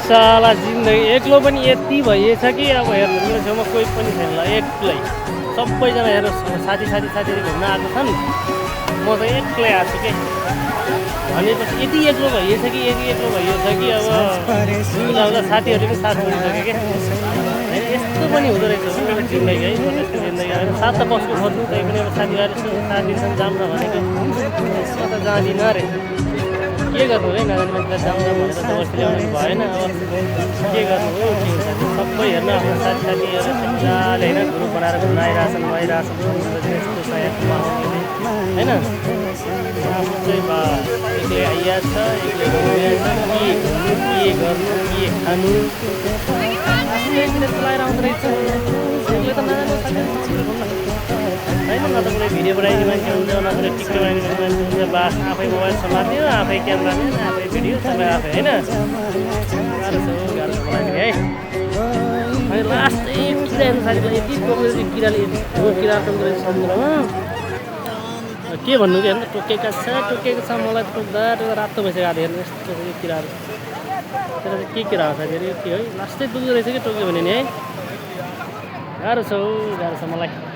साला जिन्दगी एक्लो पनि यति भइएछ कि अब हेर्नु मेरो छेउमा कोही पनि छैन ल एक्लै सबैजना हेर्नु साथीहरू घुम्न आएको छन् म त एक्लै आएको छु के भनेपछि यति एक्लो भइएछ कि अब उसलाई साथीहरूले पनि साथ दिइसक्यो क्या होइन यस्तो पनि हुँदो रहेछ मेरो जिन्दगी है जिन्दगी होइन साथ त बस्नु खोज्नु त्यही पनि अब साथीहरूले साथ दिन्छन् जाऊँ न भनेको म त जाँदिनँ अरे के गर्नु है नजाने मान्छेलाई जाऊँ भनेर जबरजस्ती ल्याउनु भएन अब के गर्नु हो के हुन्छ सबै हेर्नु आफ्नो साथीहरू मजाले होइन ग्रुप बनाएर घुम्न आइरहेछन् यस्तो छ यहाँको माहौलले होइन चाहिँ बा एक्लै आइरहेको छ एक्लै घुमिरहेको छ के गर्नु के खानु चलाएर आउँदो रहेछ एक्लै त नजानु होइन न त कुनै भिडियो बनाइदिने मान्छे हुन्छ न कुनै टिकटक बनाइदिने मान्छे हुन्छ बास आफै मोबाइल समात्यो आफै क्यामेराम्यान आफै भिडियो सबै आफै होइन गाह्रो छ मलाई है अनि लास्ट चाहिँ किराहरू साथीलाई यति टोकेर चाहिँ किराले किरा टोकेर समुद्रमा के भन्नु कि हेर्नु टोकेको छ मलाई टोक्दा रातो भइसक्यो आधा हेर्नु यस्तो किराहरू त्यसलाई चाहिँ के किरा हो साथीहरू के है लास्टै दुख्दो रहेछ कि टोक्यो भने नि है गाह्रो छ मलाई